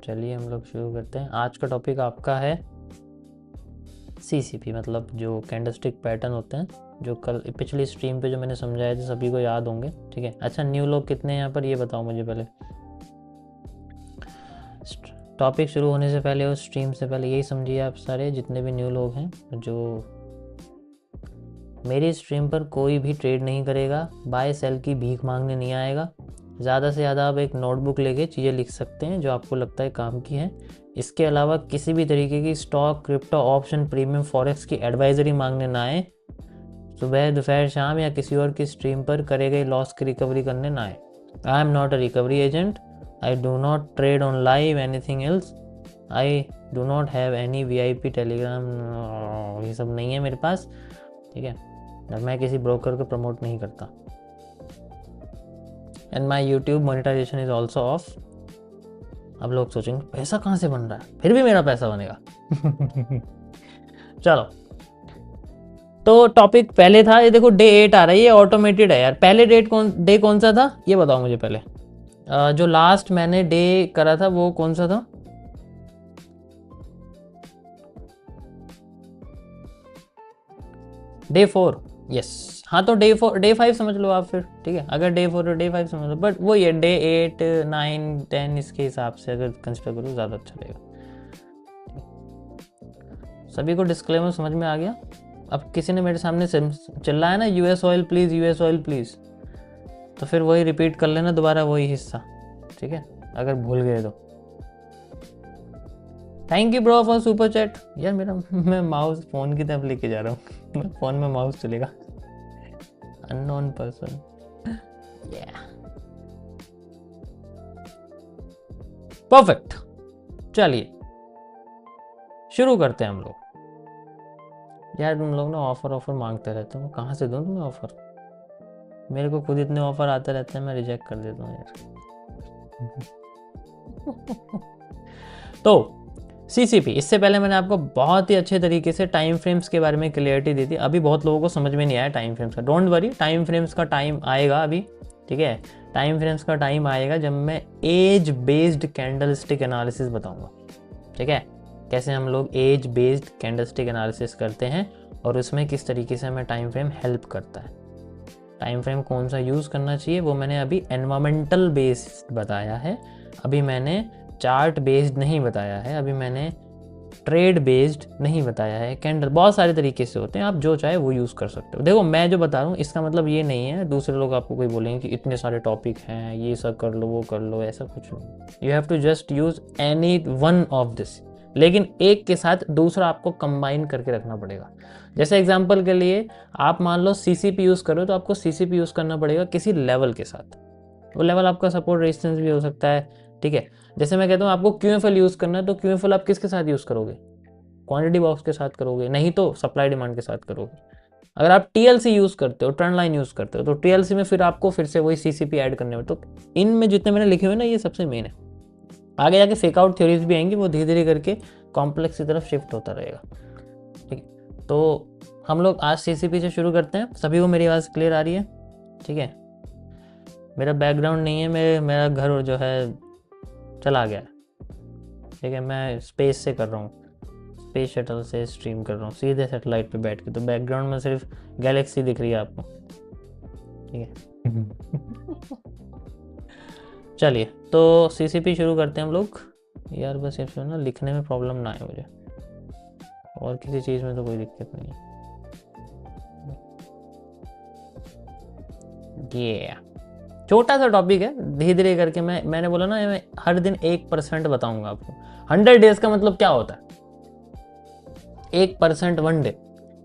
चलिए हम लोग शुरू करते हैं। आज का टॉपिक आपका है CCP, मतलब जो कैंडलस्टिक पैटर्न होते हैं, जो कल पिछली स्ट्रीम पे जो मैंने समझाए थे सभी को याद होंगे। ठीक है, अच्छा न्यू लोग कितने हैं यहाँ पर ये बताओ मुझे पहले। टॉपिक शुरू होने से पहले और स्ट्रीम से पहले यही समझिए आप सारे जितने भी न्यू लोग हैं, जो मेरी स्ट्रीम पर कोई भी ट्रेड नहीं करेगा, बाय सेल की भीख मांगने नहीं आएगा। ज़्यादा से ज़्यादा आप एक नोटबुक लेके चीज़ें लिख सकते हैं जो आपको लगता है काम की है। इसके अलावा किसी भी तरीके की stock, crypto, option, premium, forex की एडवाइजरी मांगने ना आए। सुबह, दोपहर, शाम या किसी और की स्ट्रीम पर करे गए लॉस की रिकवरी करने ना आए। I am not a recovery agent. I do not trade on live anything else. I do not have any VIP Telegram, ये सब नहीं है मेरे पास। ठीक है, मैं किसी ब्रोकर को प्रमोट नहीं करता। And my YouTube monetisation is also off. अब लोग सोचेंगे पैसा कहाँ से बन रहा है, फिर भी मेरा पैसा बनेगा। चलो, तो टॉपिक पहले था, ये देखो डे 8 आ रहा है, ये ऑटोमेटेड है यार। पहले डे कौन सा था ये बताओ मुझे पहले। जो लास्ट मैंने डे करा था वो कौन सा था? डे 4। यस, हाँ तो डे 5 समझ लो आप फिर। ठीक है, अगर डे 4 और डे 5 समझ लो, बट वो ये डे 8, 9, 10 इसके हिसाब से अगर कंसिडर करो ज़्यादा अच्छा रहेगा। सभी को डिस्क्लेमर समझ में आ गया? अब किसी ने मेरे सामने चिल्लाया ना US oil please, US oil please, तो फिर वही रिपीट कर लेना दोबारा वही हिस्सा। ठीक है, अगर भूल गए तो। Thank you bro for super chat. यार मैं माउस फ़ोन की तरफ लेके जा रहा हूँ। फ़ोन में माउस चलेगा। Unknown person, perfect. चलिए शुरू करते हैं हम लोग। यार तुम लोग ना ऑफर मांगते रहते हो, कहाँ से दूँ तुम्हें ऑफर? मेरे को खुद इतने ऑफर आते रहते हैं, मैं रिजेक्ट कर देता हूँ यार। तो CCP, इससे पहले मैंने आपको बहुत ही अच्छे तरीके से टाइम फ्रेम्स के बारे में क्लियरिटी दी थी। अभी बहुत लोगों को समझ में नहीं आया टाइम फ्रेम्स का। डोंट वरी, टाइम फ्रेम्स का टाइम आएगा अभी। ठीक है, टाइम फ्रेम्स का टाइम आएगा जब मैं एज बेस्ड कैंडलस्टिक एनालिसिस बताऊंगा। ठीक है, कैसे हम लोग एज बेस्ड कैंडलस्टिक एनालिसिस करते हैं और उसमें किस तरीके से हमें टाइम फ्रेम हेल्प करता है। टाइम फ्रेम कौन सा यूज़ करना चाहिए वो मैंने अभी एनवायरमेंटल बेस्ड बताया है, अभी मैंने चार्ट बेस्ड नहीं बताया है, अभी मैंने ट्रेड बेस्ड नहीं बताया है। कैंडल बहुत सारे तरीके से होते हैं, आप जो चाहे वो यूज़ कर सकते हो। देखो मैं जो बता रहा हूँ इसका मतलब ये नहीं है दूसरे लोग आपको कोई बोलेंगे कि इतने सारे टॉपिक हैं, ये सब कर लो वो कर लो, ऐसा कुछ नहीं। You have to just use any one of this, लेकिन एक के साथ दूसरा आपको कंबाइन करके रखना पड़ेगा। जैसे एग्जांपल के लिए आप मान लो CCP यूज़ करो तो आपको CCP यूज़ करना पड़ेगा किसी लेवल के साथ। वो लेवल आपका सपोर्ट रेजिस्टेंस भी हो सकता है। ठीक है, जैसे मैं कहता हूँ आपको QFL यूज़ करना है तो QFL आप किसके साथ यूज़ करोगे? क्वांटिटी बॉक्स के साथ करोगे, नहीं तो सप्लाई डिमांड के साथ करोगे। अगर आप TLC यूज़ करते हो, ट्रेंड लाइन यूज़ करते हो, तो TLC में फिर आपको फिर से वही CCP ऐड करने में। तो इनमें जितने मैंने लिखे हुए ना ये सबसे मेन है। आगे जाके फेक आउट थ्योरीज भी आएंगी, वो धीरे धीरे करके कॉम्प्लेक्स की तरफ शिफ्ट होता रहेगा। ठीक है, तो हम लोग आज CCP से शुरू करते हैं। सभी को मेरी आवाज़ क्लियर आ रही है? ठीक है, मेरा बैकग्राउंड नहीं है, मेरा घर जो है चला गया है। ठीक है, मैं स्पेस से कर रहा हूँ, स्पेस शटल से स्ट्रीम कर रहा हूँ सीधे सेटेलाइट पे बैठ के, तो बैकग्राउंड में सिर्फ गैलेक्सी दिख रही है आपको। ठीक है। चलिए तो CCP शुरू करते हैं हम लोग। यार बस ये ना लिखने में प्रॉब्लम ना आए मुझे, और किसी चीज़ में तो कोई दिक्कत नहीं है। ये छोटा सा टॉपिक है, धीरे धीरे करके मैंने बोला ना मैं हर दिन 1% बताऊंगा आपको। 100 डेज का मतलब क्या होता है? 1% 1 day.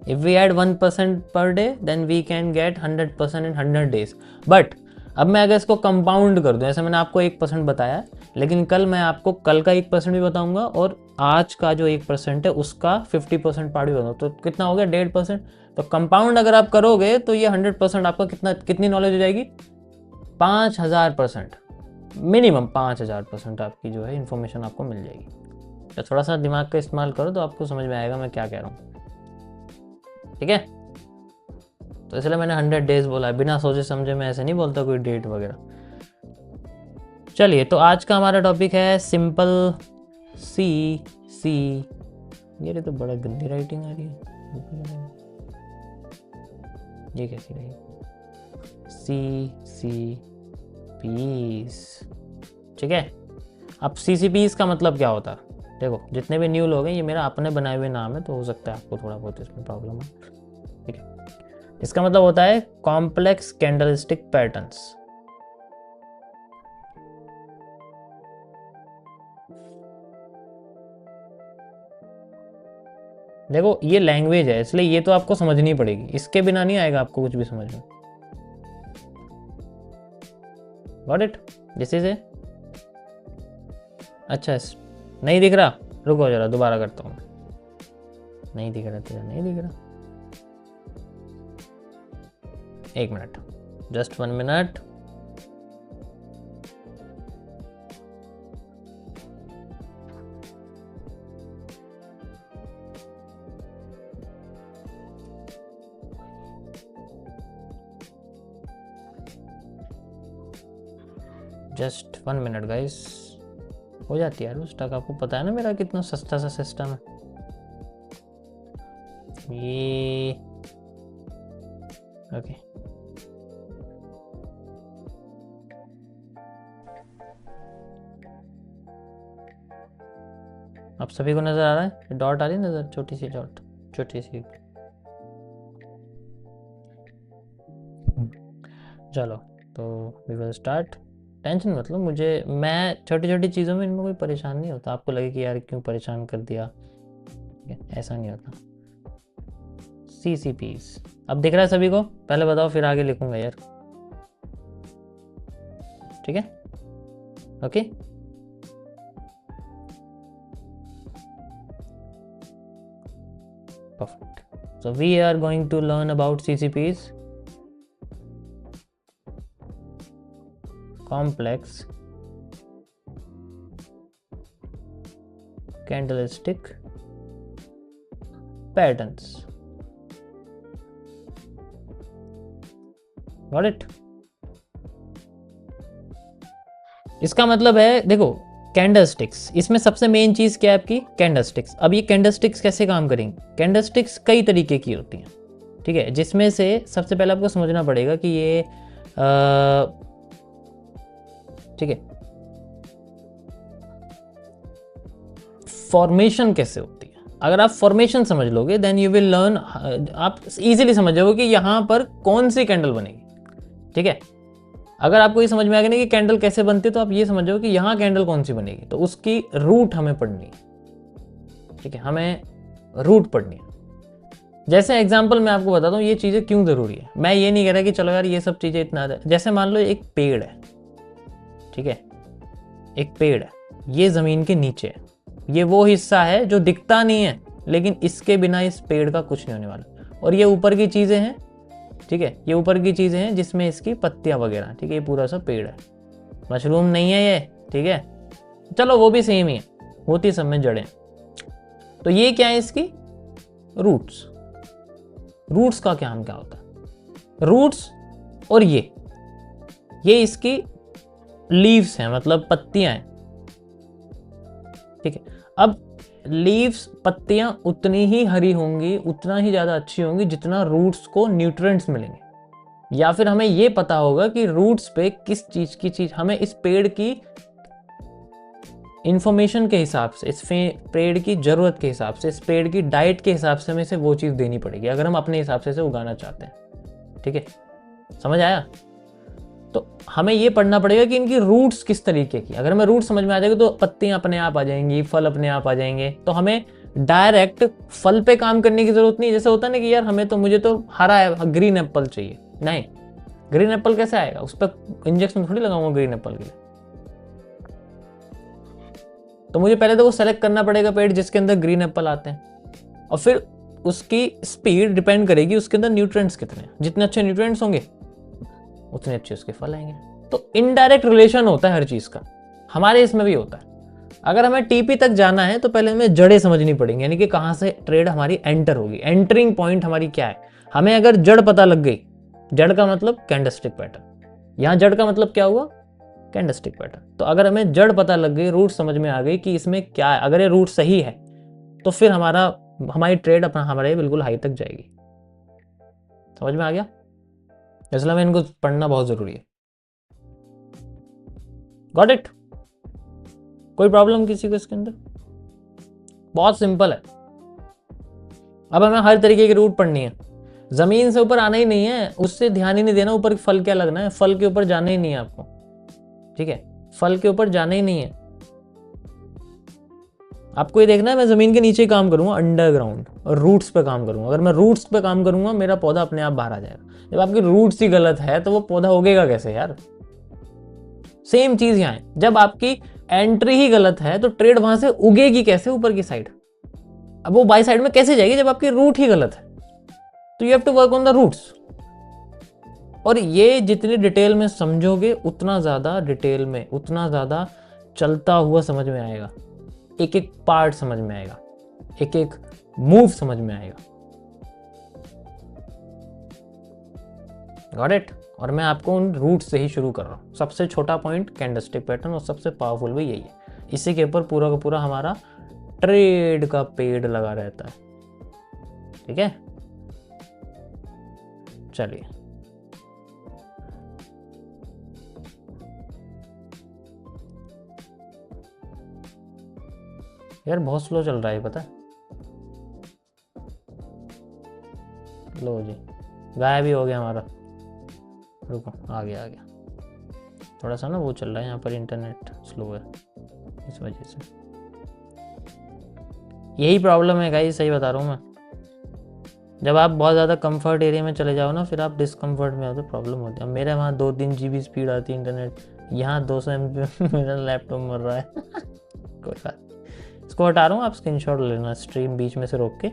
If we add 1% per day then we can get 100% in 100 days. But अब मैं अगर इसको कंपाउंड कर दूं, ऐसे मैंने आपको 1% बताया, लेकिन कल मैं आपको कल का 1% भी बताऊंगा और आज का जो 1% है उसका 50% पार्ट भी बताऊंगा, तो कितना हो गया? 1.5%। तो कंपाउंड अगर आप करोगे तो ये 100% आपका कितनी नॉलेज हो जाएगी? 5000%, मिनिमम 5000% आपकी जो है इन्फॉर्मेशन आपको मिल जाएगी। तो थोड़ा सा दिमाग का इस्तेमाल करो तो आपको समझ में आएगा मैं क्या कह रहा हूँ। ठीक है, तो इसलिए मैंने 100 डेज बोला है, बिना सोचे समझे मैं ऐसे नहीं बोलता कोई डेट वगैरह। चलिए, तो आज का हमारा टॉपिक है सिंपल सी सी। ये तो बड़ा गंदी राइटिंग आ रही है, ये कैसी रही? सी सी पीस, ठीक है। अब CCPs का मतलब क्या होता है? देखो, जितने भी न्यू लोग हैं, ये मेरा अपने बनाए हुए नाम है, तो हो सकता है आपको थोड़ा बहुत इसमें प्रॉब्लम हो, ठीक है। इसका मतलब होता है कॉम्प्लेक्स कैंडलस्टिक पैटर्न्स। देखो, ये लैंग्वेज है, इसलिए ये तो आपको समझनी पड़ेगी, इसके बिना नहीं आएगा आपको कुछ भी समझ में। Got it? दिस इज ए अच्छा, नहीं दिख रहा? रुको जरा, दोबारा करता हूँ। नहीं दिख रहा तेरा, नहीं दिख रहा। एक minute, just 1 minute. Just 1 minute guys, हो जाती है यार उस तक। आपको पता है ना मेरा कितना सस्ता सा सिस्टम है ये। ओके, आप सभी को नजर आ रहा है? डॉट आ रही है नजर, छोटी सी डॉट, छोटी सी। चलो, तो वी विल स्टार्ट। टेंशन मतलब मुझे, मैं छोटी छोटी चीज़ों में इनमें कोई परेशान नहीं होता। आपको लगे कि यार क्यों परेशान कर दिया, ऐसा नहीं होता। CCPs अब दिख रहा है सभी को? पहले बताओ, फिर आगे लिखूंगा यार, ठीक है? Okay, perfect. So we are going to learn about CCPs, complex candlestick patterns. Got it? इसका मतलब है, देखो, कैंडलस्टिक्स, इसमें सबसे मेन चीज क्या है आपकी? कैंडलस्टिक्स। अब ये कैंडलस्टिक्स कैसे काम करेंगे? कैंडलस्टिक्स कई तरीके की होती हैं, ठीक है, जिसमें से सबसे पहले आपको समझना पड़ेगा कि ये ठीक है, फॉर्मेशन कैसे होती है। अगर आप फॉर्मेशन समझ लोगे, देन यू विल लर्न, आप इजीली समझ जाओगे कि यहाँ पर कौन सी कैंडल बनेगी, ठीक है। अगर आपको ये समझ में आ गया ना कि कैंडल कैसे बनती है, तो आप ये समझ जाओ कि यहाँ कैंडल कौन सी बनेगी, तो उसकी रूट हमें पढ़नी है, ठीक है, हमें रूट पढ़नी है। जैसे एग्जांपल मैं आपको बताता हूँ ये चीज़ें क्यों ज़रूरी है। मैं ये नहीं कह रहा कि चलो यार ये सब चीज़ें इतना, जैसे मान लो एक पेड़ है, ठीक है, एक पेड़ है, ये ज़मीन के नीचे है, ये वो हिस्सा है जो दिखता नहीं है, लेकिन इसके बिना इस पेड़ का कुछ नहीं होने वाला। और ये ऊपर की चीज़ें हैं, ठीक है, ये ऊपर की चीज़ें हैं जिसमें इसकी पत्तियां वगैरह, ठीक है, ये पूरा सा पेड़ है, मशरूम नहीं है ये, ठीक है, चलो वो भी सेम ही है, होती सब में जड़ें। तो ये क्या है? इसकी रूट्स। रूट्स का क्या क्या होता है? रूट्स और ये इसकी लीव्स हैं, मतलब पत्तियां हैं, ठीक है। अब लीव्स, पत्तियां उतनी ही हरी होंगी, उतना ही ज्यादा अच्छी होंगी जितना रूट्स को न्यूट्रिएंट्स मिलेंगे। या फिर हमें ये पता होगा कि रूट्स पे किस चीज की चीज, हमें इस पेड़ की इंफॉर्मेशन के हिसाब से, इस पेड़ की जरूरत के हिसाब से, इस पेड़ की डाइट के हिसाब से हमें इसे वो चीज देनी पड़ेगी, अगर हम अपने हिसाब से इसे उगाना चाहते हैं, ठीक है। समझ आया? तो हमें ये पढ़ना पड़ेगा कि इनकी रूट्स किस तरीके की। अगर हमें रूट समझ में आ जाएगी तो पत्तियां अपने आप आ जाएंगी, फल अपने आप आ जाएंगे, तो हमें डायरेक्ट फल पे काम करने की जरूरत नहीं। जैसे होता है ना कि यार हमें तो, मुझे तो हरा है, ग्रीन एप्पल चाहिए, नहीं, ग्रीन एप्पल कैसे आएगा? उस पर इंजेक्शन थोड़ी लगाऊंगा ग्रीन एप्पल के लिए। तो मुझे पहले तो वो सेलेक्ट करना पड़ेगा पेड़ जिसके अंदर ग्रीन एप्पल आते हैं, और फिर उसकी स्पीड डिपेंड करेगी उसके अंदर न्यूट्रिएंट्स कितने हैं। जितने अच्छे न्यूट्रिएंट्स होंगे उतने अच्छे उसके फल आएंगे। तो इनडायरेक्ट रिलेशन होता है हर चीज का, हमारे इसमें भी होता है। अगर हमें टीपी तक जाना है तो पहले हमें जड़ें समझनी पड़ेंगी, यानी कि कहां से ट्रेड हमारी एंटर होगी, एंटरिंग पॉइंट हमारी क्या है। हमें अगर जड़ पता लग गई, जड़ का मतलब कैंडलस्टिक पैटर्न, यहां जड़ का मतलब क्या हुआ? Candlestick pattern. तो अगर हमें जड़ पता लग गई, रूट समझ में आ गई कि इसमें क्या है, अगर ये रूट सही है तो फिर हमारी ट्रेड अपना हमारे बिल्कुल हाई तक जाएगी। समझ में आ गया? इसलिए हमें इनको पढ़ना बहुत जरूरी है। Got it? कोई प्रॉब्लम किसी को इसके अंदर? बहुत सिंपल है। अब हमें हर तरीके की रूट पढ़नी है, जमीन से ऊपर आना ही नहीं है, उससे ध्यान ही नहीं देना ऊपर फल क्या लगना है, फल के ऊपर जाना ही नहीं है आपको, ठीक है? फल के ऊपर जाना ही नहीं है आपको। ये देखना है मैं जमीन के नीचे काम करूंगा, अंडरग्राउंड, और रूट्स पे काम करूंगा। अगर मैं रूट्स पे काम करूंगा मेरा पौधा अपने आप बाहर आ जाएगा। जब आपकी रूट्स ही गलत है तो वो पौधा उगेगा कैसे यार? सेम चीज यहाँ है, जब आपकी एंट्री ही गलत है तो ट्रेड वहां से उगेगी कैसे ऊपर की साइड? अब वो बाई साइड में कैसे जाएगी जब आपकी रूट ही गलत है? तो you have to work on the roots. और ये जितनी डिटेल में समझोगे उतना ज्यादा डिटेल में, उतना ज्यादा चलता हुआ समझ में आएगा, एक एक पार्ट समझ में आएगा, एक एक मूव समझ में आएगा। Got it? और मैं आपको उन रूट से ही शुरू कर रहा हूं। सबसे छोटा पॉइंट कैंडलस्टिक पैटर्न, और सबसे पावरफुल भी यही है। इसी के ऊपर पूरा का पूरा हमारा ट्रेड का पेड़ लगा रहता है, ठीक है? चलिए, यार बहुत स्लो चल रहा है पता है। लो जी, गायब ही हो गया हमारा। रुको, आ गया आ गया। थोड़ा सा ना वो चल रहा है यहाँ पर, इंटरनेट स्लो है इस वजह से। यही प्रॉब्लम है गाइस, सही बता रहा हूँ मैं। जब आप बहुत ज़्यादा कंफर्ट एरिया में चले जाओ ना, फिर आप डिस्कम्फर्ट में आओ तो प्रॉब्लम होती है। अब मेरे वहाँ 2-3 GB स्पीड आती है इंटरनेट, यहाँ 200 MB मेरा लैपटॉप मर रहा है। कोई बात, इसको हटा रहा हूँ, आप स्क्रीनशॉट ले लेना स्ट्रीम बीच में से रोक के,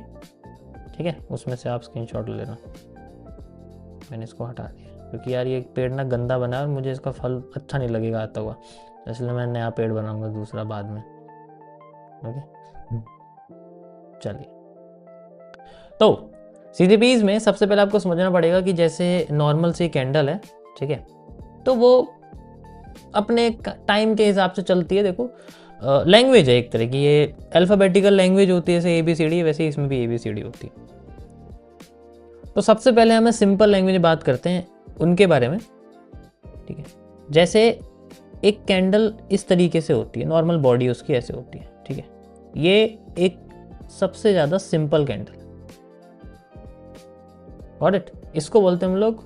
ठीक है? उसमें से आप स्क्रीनशॉट ले लेना। मैंने इसको हटा दिया क्योंकि यार ये पेड़ ना गंदा बना है और मुझे इसका फल अच्छा नहीं लगेगा आता हुआ, इसलिए मैं नया पेड़ बनाऊंगा दूसरा बाद में। ओके, चलिए। तो CDPs में सबसे पहले आपको समझना पड़ेगा कि जैसे नॉर्मल सी कैंडल है, ठीक है, तो वो अपने टाइम के हिसाब से चलती है। देखो, लैंग्वेज है एक तरह की, ये अल्फ़ाबेटिकल लैंग्वेज होती है, जैसे ABCD, वैसे इसमें भी ABCD होती है। तो सबसे पहले हमें सिंपल लैंग्वेज बात करते हैं उनके बारे में, ठीक है? जैसे एक कैंडल इस तरीके से होती है, नॉर्मल बॉडी उसकी ऐसे होती है, ठीक है? ये एक सबसे ज़्यादा सिंपल कैंडल, गॉट इट? इसको बोलते हैं हम लोग,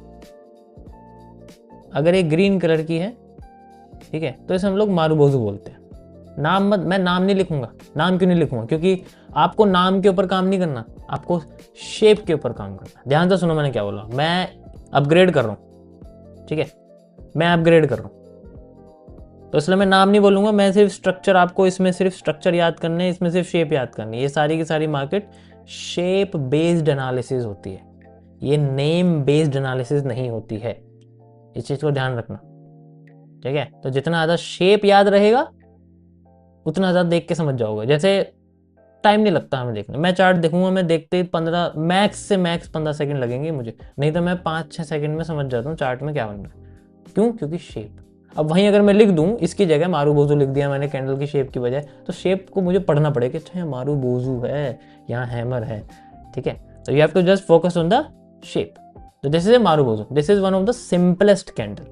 अगर ये ग्रीन कलर की है, ठीक है, तो इसे हम लोग मारुबोजू बोलते हैं। नाम मत, मैं नाम नहीं लिखूंगा। नाम क्यों नहीं लिखूंगा? क्योंकि आपको नाम के ऊपर काम नहीं करना, आपको शेप के ऊपर काम करना। ध्यान से सुनो मैंने क्या बोला। मैं अपग्रेड कर रहा हूँ, ठीक है? मैं अपग्रेड कर रहा हूँ, तो इसलिए मैं नाम नहीं बोलूंगा। मैं सिर्फ स्ट्रक्चर, आपको इसमें सिर्फ स्ट्रक्चर याद करने हैं, इसमें सिर्फ शेप याद करनी है। ये सारी की सारी मार्केट शेप बेस्ड एनालिसिस होती है, ये नेम बेस्ड एनालिसिस नहीं होती है। इस चीज को ध्यान रखना, ठीक है? तो जितना ज़्यादा शेप याद रहेगा उतना ज़्यादा देख के समझ जाओगे। जैसे टाइम नहीं लगता हमें देखने, मैं चार्ट देखूंगा, मैं देखते ही 15 मैक्स से मैक्स 15 सेकंड लगेंगे मुझे, नहीं तो मैं 5-6 सेकंड में समझ जाता हूँ चार्ट में क्या बन रहा है। क्यों? क्योंकि शेप। अब वहीं अगर मैं लिख दूं, इसकी जगह मारुबोजू लिख दिया मैंने कैंडल की शेप की बजाय, तो शेप को मुझे पढ़ना पड़ेगा। अच्छा, यहाँ मारुबोजू है, यहाँ हैमर है, ठीक है? तो you have to just focus on the shape. तो this is a marubozu, this is one of the simplest candle.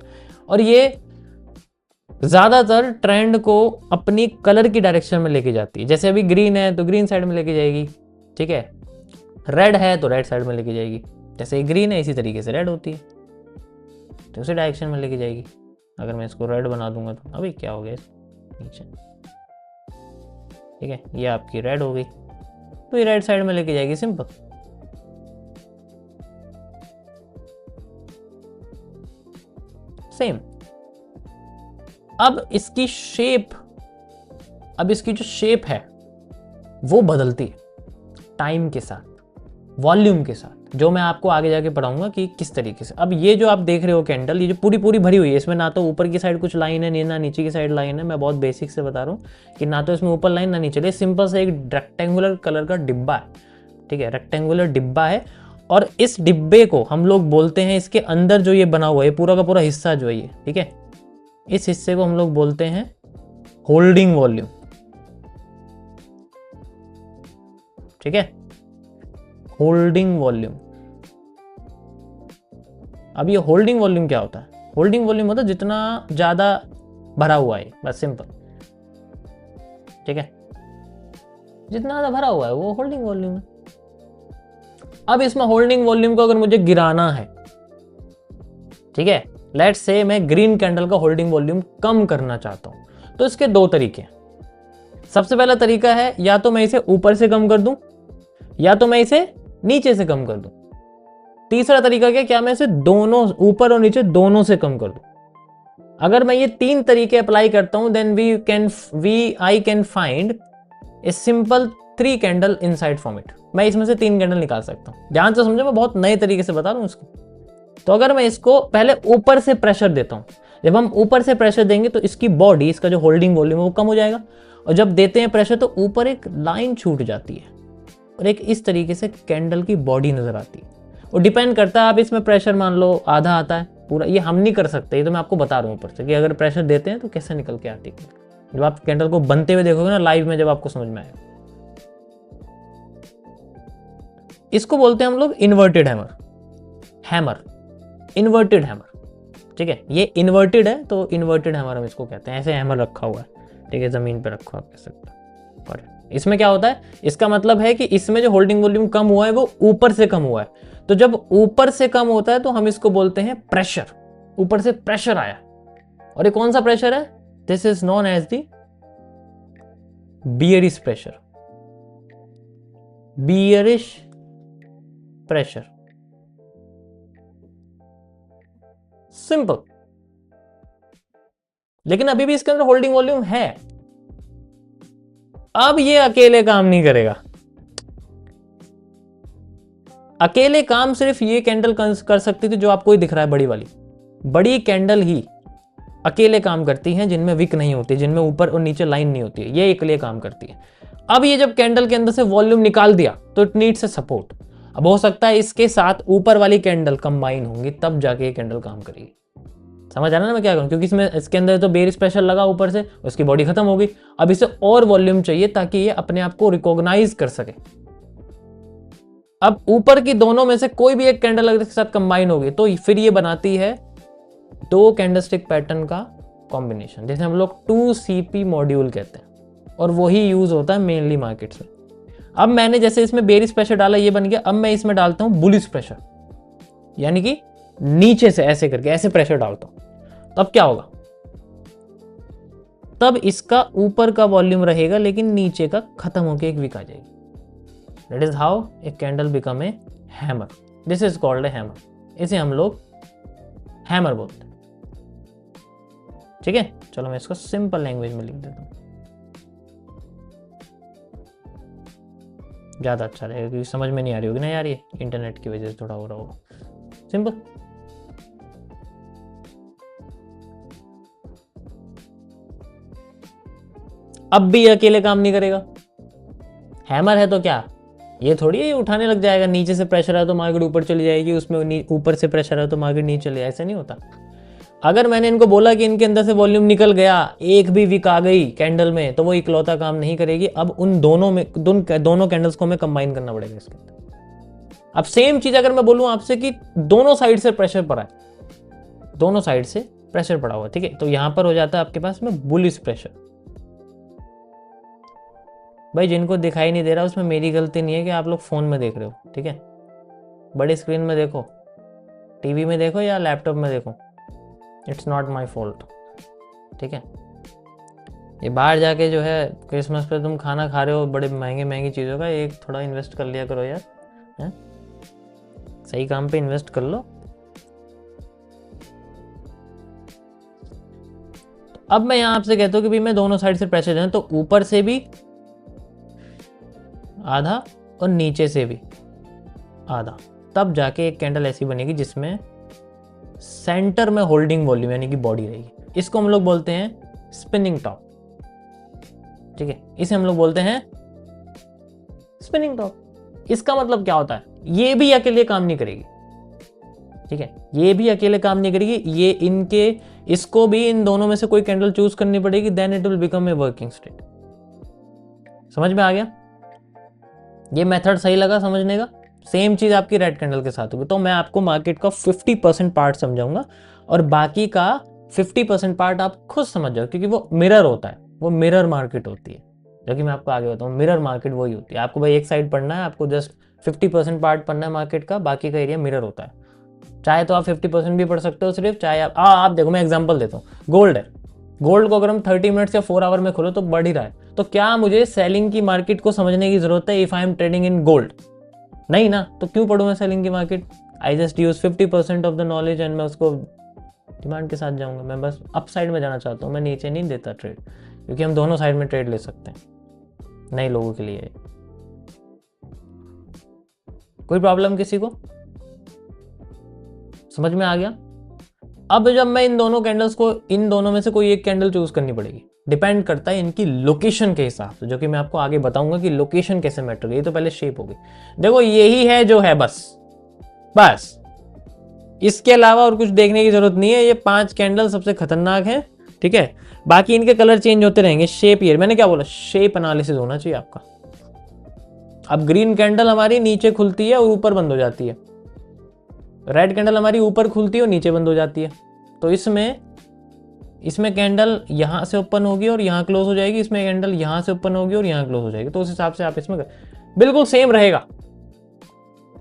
और ये ज्यादातर ट्रेंड को अपनी कलर की डायरेक्शन में लेके जाती है। जैसे अभी ग्रीन है तो ग्रीन साइड में लेके जाएगी, ठीक है? रेड है तो रेड साइड में लेके जाएगी। जैसे ग्रीन है इसी तरीके से रेड होती है, तो उसी डायरेक्शन में लेके जाएगी। अगर मैं इसको रेड बना दूंगा तो अभी क्या हो गया नीचे, ठीक है? ये आपकी रेड हो गई, तो ये रेड साइड में लेके जाएगी, सिंपल। सेम। अब इसकी शेप, अब इसकी जो शेप है वो बदलती है टाइम के साथ, वॉल्यूम के साथ, जो मैं आपको आगे जाके पढ़ाऊंगा कि किस तरीके से। अब ये जो आप देख रहे हो कैंडल, ये जो पूरी पूरी भरी हुई है, इसमें ना तो ऊपर की साइड कुछ लाइन है, ना नीचे की साइड लाइन है। मैं बहुत बेसिक से बता रहा हूँ कि ना तो इसमें ऊपर लाइन ना नीचे। सिंपल से एक रेक्टेंगुलर कलर का डिब्बा है, ठीक है? रेक्टेंगुलर डिब्बा है, और इस डिब्बे को हम लोग बोलते हैं, इसके अंदर जो ये बना हुआ है पूरा का पूरा हिस्सा जो है ये, ठीक है, इस हिस्से को हम लोग बोलते हैं होल्डिंग वॉल्यूम। ठीक है, होल्डिंग वॉल्यूम। अब ये होल्डिंग वॉल्यूम क्या होता है? होल्डिंग वॉल्यूम होता है जितना ज्यादा भरा हुआ है, बस सिंपल। ठीक है, जितना ज्यादा भरा हुआ है वो होल्डिंग वॉल्यूम है। अब इसमें होल्डिंग वॉल्यूम को अगर मुझे गिराना है, ठीक है, लेट्स से मैं ग्रीन कैंडल का होल्डिंग वॉल्यूम कम करना चाहता हूं, तो इसके दो तरीके हैं। सबसे पहला तरीका है या तो मैं इसे ऊपर से कम कर दूं या तो मैं इसे नीचे से कम कर दूं। तीसरा तरीका क्या मैं इसे दोनों ऊपर और नीचे दोनों से कम कर दूं। अगर मैं ये तीन तरीके अप्लाई करता हूं then I can find a simple 3 candle inside from it. मैं इसमें से 3 कैंडल निकाल सकता हूं। ध्यान से समझो, मैं बहुत नए तरीके से बता रहा हूं इसको। तो अगर मैं इसको पहले ऊपर से प्रेशर देता हूं, जब हम ऊपर से प्रेशर देंगे तो इसकी बॉडी, इसका जो होल्डिंग वॉल्यूम है वो कम हो जाएगा, और जब देते हैं प्रेशर तो ऊपर एक लाइन छूट जाती है और एक इस तरीके से कैंडल की बॉडी नजर आती है। और डिपेंड करता है, आप इसमें प्रेशर मान लो आधा आता है, पूरा ये हम नहीं कर सकते। ये तो मैं आपको बता रहा हूँ ऊपर से कि अगर प्रेशर देते हैं तो कैसे निकल के आती है। जब आप कैंडल को बनते हुए देखोगे ना लाइव में, जब आपको समझ में आएगा। इसको बोलते हैं हम लोग इन्वर्टेड हैमर, इन्वर्टेड हैमर। ठीक है, ये इन्वर्टेड है तो इन्वर्टेड हैमर हम इसको कहते हैं। ऐसे हैमर रखा हुआ है, ठीक है, जमीन पे रखा हुआ कह सकते हैं। और इसमें क्या होता है, इसका मतलब है कि इसमें जो होल्डिंग वॉल्यूम कम हुआ है वो ऊपर से कम हुआ है। तो जब ऊपर से कम होता है तो हम इसको बोलते हैं प्रेशर। ऊपर से प्रेशर आया, और ये कौन सा प्रेशर है? This is known as the bearish pressure. Bearish pressure, simple. लेकिन अभी भी इसके अंदर होल्डिंग वॉल्यूम है। अब ये अकेले काम नहीं करेगा। अकेले काम सिर्फ ये कैंडल कर सकती थी जो आपको ही दिख रहा है, बड़ी वाली। बड़ी कैंडल ही अकेले काम करती हैं जिनमें विक नहीं होती, जिनमें ऊपर और नीचे लाइन नहीं होती है, ये अकेले काम करती है। अब ये जब कैंडल के अंदर से वॉल्यूम निकाल दिया तो इट नीड्स अ सपोर्ट। अब हो सकता है इसके साथ ऊपर वाली कैंडल कंबाइन होंगी, तब जाके ये कैंडल काम करेगी। समझ आ रहा है ना मैं क्या करूं? क्योंकि इसके अंदर तो बेरिश प्रेशर लगा ऊपर से, उसकी बॉडी खत्म हो गई। अब इसे और वॉल्यूम चाहिए ताकि ये अपने आप को रिकॉग्नाइज कर सके। अब ऊपर की दोनों में से कोई भी एक कैंडल अगर इसके साथ कंबाइन होगी तो फिर ये बनाती है 2 कैंडलस्टिक पैटर्न का कॉम्बिनेशन, जैसे हम लोग 2CP मॉड्यूल कहते हैं, और वही यूज होता है मेनली मार्केट्स में। अब मैंने जैसे इसमें बेरिश प्रेशर डाला, ये बन गया। अब मैं इसमें डालता हूं बुलिश प्रेशर, यानी कि नीचे से ऐसे करके ऐसे प्रेशर डालता हूं, तब क्या होगा? तब इसका ऊपर का वॉल्यूम रहेगा लेकिन नीचे का खत्म होकर एक विक आ जाएगी। That is how a candle become a hammer. This is called a hammer. इसे हम लोग हैमर बोलते हैं। ठीक है, चलो मैं इसको सिंपल लैंग्वेज में लिख देता हूं, ज्यादा अच्छा रहेगा, क्योंकि समझ में नहीं आ रही होगी ना यार, ये इंटरनेट की वजह से थोड़ा हो रहा होगा। सिंपल। अब भी अकेले काम नहीं करेगा। हैमर है तो क्या, ये थोड़ी है उठाने लग जाएगा। नीचे से प्रेशर है तो मार्केट ऊपर चली जाएगी, उसमें ऊपर से प्रेशर है तो मार्केट नीचे चले जाए, ऐसा नहीं होता। अगर मैंने इनको बोला कि इनके अंदर से वॉल्यूम निकल गया, एक भी विक आ गई कैंडल में, तो वो इकलौता काम नहीं करेगी। अब उन दोनों में दोनों कैंडल्स को हमें कंबाइन करना पड़ेगा इसके अंदर। अब सेम चीज अगर मैं बोलूं आपसे कि दोनों साइड से प्रेशर पड़ा है, दोनों साइड से प्रेशर पड़ा हुआ, ठीक है, तो यहां पर हो जाता है आपके पास में बुलिश प्रेशर। भाई जिनको दिखाई नहीं दे रहा उसमें मेरी गलती नहीं है कि आप लोग फोन में देख रहे हो, ठीक है। बड़ी स्क्रीन में देखो, टीवी में देखो या लैपटॉप में देखो, इट्स नॉट माई फॉल्ट, ठीक है। ये बाहर जाके जो है क्रिसमस पे तुम खाना खा रहे हो बड़े महंगे महंगी चीज़ों का, एक थोड़ा इन्वेस्ट कर लिया करो यार, है? सही काम पे इन्वेस्ट कर लो। अब मैं यहाँ आपसे कहता हूँ कि भाई मैं दोनों साइड से प्रेशर देना, तो ऊपर से भी आधा और नीचे से भी आधा, तब जाके एक कैंडल ऐसी बनेगी जिसमें सेंटर में होल्डिंग वॉल्यूम यानी कि बॉडी रहेगी। इसको हम लोग बोलते हैं स्पिनिंग टॉप, ठीक है, इसे हम लोग बोलते हैं स्पिनिंग टॉप। इसका मतलब क्या होता है, ये भी अकेले काम नहीं करेगी, ठीक है, ये भी अकेले काम नहीं करेगी। ये इनके इसको भी इन दोनों में से कोई कैंडल चूज करनी पड़ेगी, then it will become a working state. समझ में आ गया? ये मेथड सही लगा समझने का? सेम चीज आपकी रेड कैंडल के साथ होगी। तो मैं आपको मार्केट का 50% पार्ट समझाऊंगा और बाकी का 50% पार्ट आप खुद समझ जाओ, क्योंकि वो मिरर होता है, वो मिरर मार्केट होती है, जो कि मैं आपको आगे बताऊँ। मिरर मार्केट वही होती है। आपको भाई एक साइड पढ़ना है, आपको जस्ट 50% पार्ट पढ़ना है मार्केट का, बाकी का एरिया मिरर होता है। चाहे तो आप 50% भी पढ़ सकते हो सिर्फ, चाहे आप देखो मैं एग्जांपल देता हूँ। गोल्ड है, गोल्ड को अगर हम 30 मिनट्स या 4 आवर में खोलो तो बढ़ ही रहा है, तो क्या मुझे सेलिंग की मार्केट को समझने की जरूरत है if I am trading in gold? नहीं ना, तो क्यों पढ़ूं मैं सेलिंग की market? I just use 50% of the knowledge and मैं उसको डिमांड के साथ जाऊंगा। मैं बस अप साइड में जाना चाहता हूँ, मैं नीचे नहीं देता ट्रेड, क्योंकि हम दोनों साइड में ट्रेड ले सकते हैं नए लोगों के लिए। कोई प्रॉब्लम किसी को? समझ में आ गया? अब जब मैं इन दोनों कैंडल्स को, इन दोनों में से कोई एक कैंडल चूज करनी पड़ेगी, डिपेंड करता है इनकी लोकेशन के हिसाब से, जो कि मैं आपको आगे बताऊंगा कि लोकेशन कैसे मैटर। ये तो पहले शेप होगी। देखो यही है जो है, बस इसके अलावा और कुछ देखने की जरूरत नहीं है। ये 5 कैंडल सबसे खतरनाक है, ठीक है? बाकी इनके कलर चेंज होते रहेंगे। शेप, ये मैंने क्या बोला, शेप एनालिसिस होना चाहिए आपका। अब ग्रीन कैंडल हमारी नीचे खुलती है और ऊपर बंद हो जाती है, रेड कैंडल हमारी ऊपर खुलती है और नीचे बंद हो जाती है। तो इसमें कैंडल यहां से ओपन होगी और यहां क्लोज हो जाएगी, इसमें कैंडल यहां से ओपन होगी और यहां क्लोज हो जाएगी। तो उस हिसाब से आप इसमें बिल्कुल सेम रहेगा,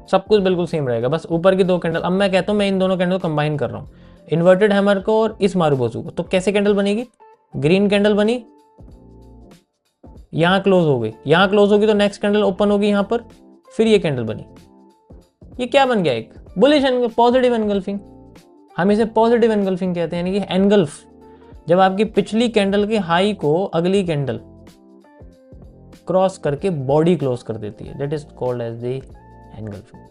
सब कुछ बिल्कुल सेम रहेगा, बस ऊपर की 2 कैंडल। अब मैं कहता हूं मैं इन दोनों कैंडल को कंबाइन कर रहा हूं, इन्वर्टेड हैमर को और इस मारूबोजू को। तो कैसे कैंडल बनेगी? ग्रीन कैंडल बनी, यहां क्लोज हो गई, यहां क्लोज होगी तो नेक्स्ट कैंडल ओपन होगी यहां पर, फिर ये कैंडल बनी। ये क्या बन गया? एक बुलिश पॉजिटिव एनगल्फिंग। हम इसे पॉजिटिव एनगल्फिंग कहते हैं, यानी कि एनगल्फ, जब आपकी पिछली कैंडल के हाई को अगली कैंडल क्रॉस करके बॉडी क्लोज कर देती है, that is called as the engulfing.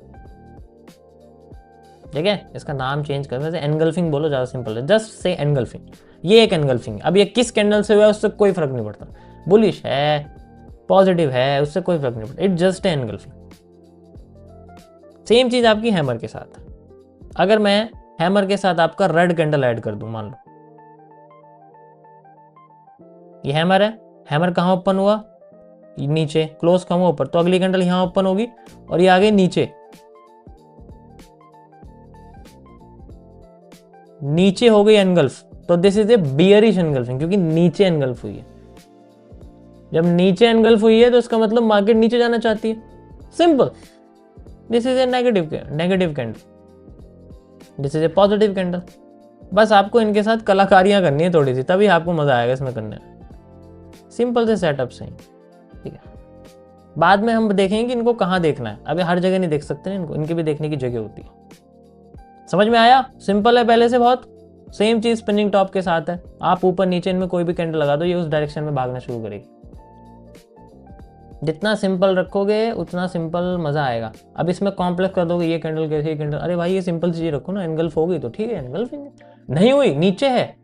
ठीक है? इसका नाम चेंज कर, वैसे एनगल्फिंग बोलो, ज्यादा सिंपल है, जस्ट से एनगल्फिंग। ये एक एनगल्फिंग। अब ये किस कैंडल से हुआ है उससे कोई फर्क नहीं पड़ता, बुलिश है पॉजिटिव है उससे कोई फर्क नहीं पड़ता, इट जस्ट एनगल्फिंग। सेम चीज आपकी हैमर के साथ। अगर मैं हैमर के साथ आपका रेड कैंडल ऐड कर दूं, मान लो ये हैमर है, हैमर कहां ओपन हुआ? नीचे, क्लोज कहां हुआ? ऊपर। तो अगली कैंडल यहां ओपन होगी और ये आगे नीचे, नीचे हो गई एनगल्फ। तो this is A bearish engulfing, क्योंकि नीचे एनगल्फ हुई है। जब नीचे एनगल्फ हुई है तो इसका मतलब मार्केट नीचे जाना चाहती है, simple. This is A negative candle, this is A positive candle. बस आपको इनके साथ कलाकारियां करनी है थोड़ी सी, तभी आपको मजा आएगा इसमें करने में। सिंपल से सेटअप से ही, ठीक है? बाद में हम देखेंगे कि इनको कहाँ देखना है, अभी हर जगह नहीं देख सकते ना इनको, इनकी भी देखने की जगह होती है। समझ में आया? सिंपल है पहले से बहुत। सेम चीज स्पिनिंग टॉप के साथ है, आप ऊपर नीचे इनमें कोई भी कैंडल लगा दो, ये उस डायरेक्शन में भागना शुरू करेगी। जितना सिंपल रखोगे उतना सिंपल मजा आएगा। अब इसमें कॉम्प्लेक्स कर दोगे, ये कैंडल कैसे, ये कैंडल, अरे भाई ये सिंपल चीज रखो ना, एनगल्फ हो गई तो ठीक है, एनगल्फिंग नहीं हुई नीचे है।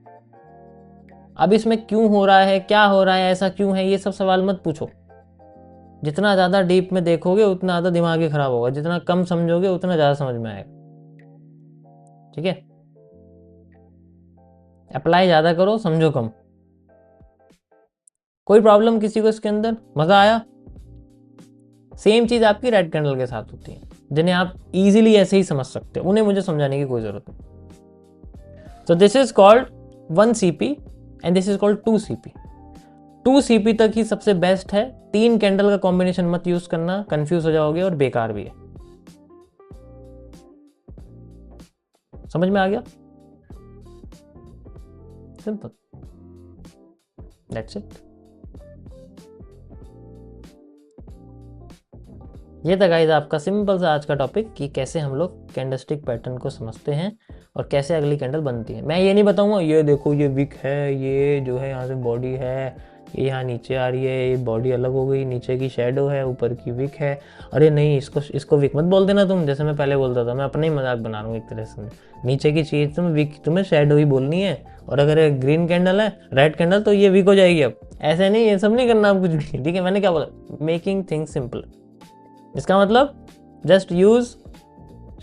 अब इसमें क्यों हो रहा है, क्या हो रहा है, ऐसा क्यों है, ये सब सवाल मत पूछो। जितना ज्यादा डीप में देखोगे उतना ज्यादा दिमाग ही खराब होगा, जितना कम समझोगे उतना ज्यादा समझ में आएगा। ठीक है? अप्लाई ज्यादा करो, समझो कम। कोई प्रॉब्लम किसी को इसके अंदर? मजा आया? सेम चीज आपकी रेड कैंडल के साथ होती है, जिन्हें आप इजीली ऐसे ही समझ सकते हो, उन्हें मुझे समझाने की कोई जरूरत नहीं। So this is called 1 CP and this is called 2 CP। 2 CP तक ही सबसे बेस्ट है। 3 कैंडल का कॉम्बिनेशन मत यूज करना, कंफ्यूज हो जाओगे और बेकार भी है। समझ में आ गया? Simple, that's it. ये था गाइस आपका सिंपल सा आज का टॉपिक कि कैसे हम लोग कैंडलस्टिक पैटर्न को समझते हैं और कैसे अगली कैंडल बनती है। मैं ये नहीं बताऊंगा ये देखो ये विक है, ये जो है यहाँ से बॉडी है, ये यहाँ नीचे आ रही है, ये बॉडी अलग हो गई, नीचे की शेडो है, ऊपर की विक है। अरे नहीं, इसको विक मत बोल देना तुम, जैसे मैं पहले बोलता था। मैं अपना ही मजाक बना रहा हूँ एक तरह से। नीचे की चीज तुम्हें विक, तुम्हें शेडो ही बोलनी है, और अगर ग्रीन कैंडल है, रेड कैंडल, तो ये विक हो जाएगी। अब ऐसे नहीं, ये सब नहीं करना आप कुछ भी, ठीक है? मैंने क्या बोला, मेकिंग थिंग्स सिंपल। इसका मतलब just use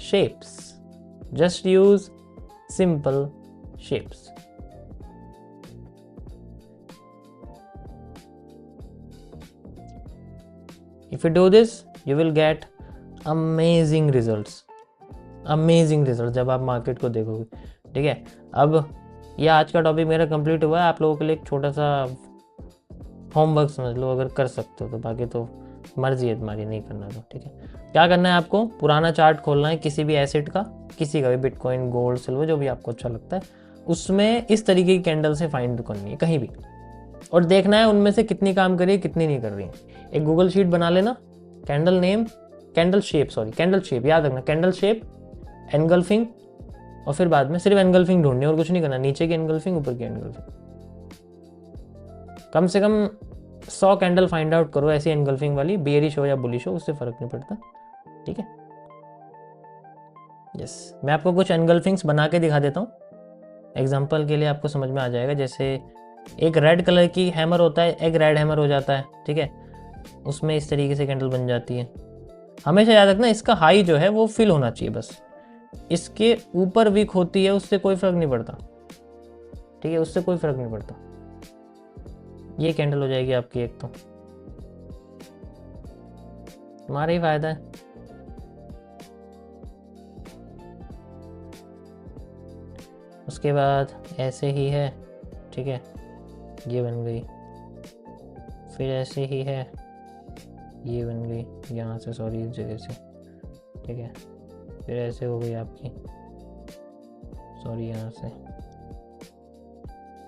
shapes, just use simple shapes, if you do this you will get amazing results, amazing result जब आप मार्केट को देखोगे। ठीक है, अब ये आज का टॉपिक मेरा कंप्लीट हुआ है। आप लोगों के लिए एक छोटा सा होमवर्क समझ लो, अगर कर सकते हो तो, बाकी तो मर्जी है तुम्हारी, नहीं करना तो ठीक है। क्या करना है आपको, पुराना चार्ट खोलना है किसी भी एसेट का, किसी का भी, बिटकॉइन, गोल्ड, सिल्वर, जो भी आपको अच्छा लगता है, उसमें इस तरीके की कैंडल से फाइंड करनी है कहीं भी, और देखना है उनमें से कितनी काम कर रही है कितनी नहीं कर रही है। एक गूगल शीट बना लेना, कैंडल नेम, कैंडल शेप याद रखना, कैंडल शेप, एनगल्फिंग, और फिर बाद में सिर्फ एनगल्फिंग ढूंढनी है और कुछ नहीं करना, नीचे की एनगल्फिंग, ऊपर की एनगल्फिंग। कम से कम 100 कैंडल फाइंड आउट करो ऐसी एनगल्फिंग वाली, बेयरिश हो या बुलिश हो, उससे फर्क नहीं पड़ता। ठीक है, यस, मैं आपको कुछ एनगल्फिंग्स बना के दिखा देता हूँ, एग्जांपल के लिए आपको समझ में आ जाएगा। जैसे एक रेड कलर की हैमर होता है, एक रेड हैमर हो जाता है, ठीक है, उसमें इस तरीके से कैंडल बन जाती है। हमेशा याद रखना इसका हाई जो है वो फिल होना चाहिए बस, इसके ऊपर वीक होती है उससे कोई फर्क नहीं पड़ता। ठीक है, उससे कोई फर्क नहीं पड़ता। ये कैंडल हो जाएगी आपकी एक, तो तुम्हारा ही फायदा है। उसके बाद ऐसे ही है, ठीक है, ये बन गई, फिर ऐसे ही है, ये बन गई यहाँ से, सॉरी इस जगह से, ठीक है, फिर ऐसे हो गई आपकी, सॉरी यहाँ से,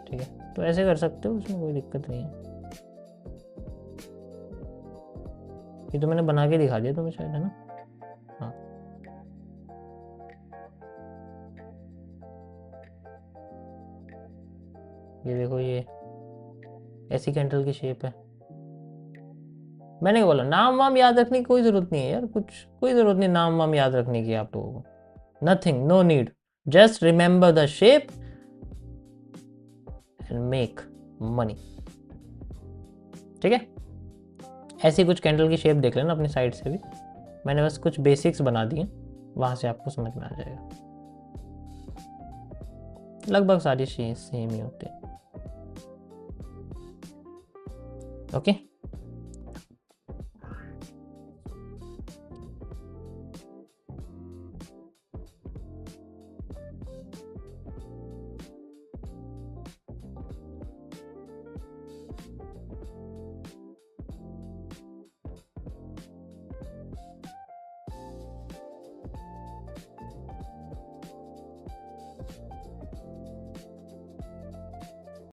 ठीक है। तो ऐसे कर सकते हो, उसमें कोई दिक्कत नहीं है। ये तो मैंने बना के दिखा दिया तुम्हें शायद, है ना? हाँ, ये देखो, ये ऐसी कैंडल की शेप है। मैंने बोला नाम वाम याद रखने की कोई ज़रूरत नहीं है यार, कोई ज़रूरत नहीं नाम वाम याद रखने की आप लोगों को, nothing, no need, just remember the shape and make money. ठीक है, ऐसी कुछ कैंडल की शेप देख लेना अपनी साइड से भी, मैंने बस कुछ बेसिक्स बना दिए, वहां से आपको समझ में आ जाएगा। लगभग सारी चीज़ सेम ही होती है। ओके।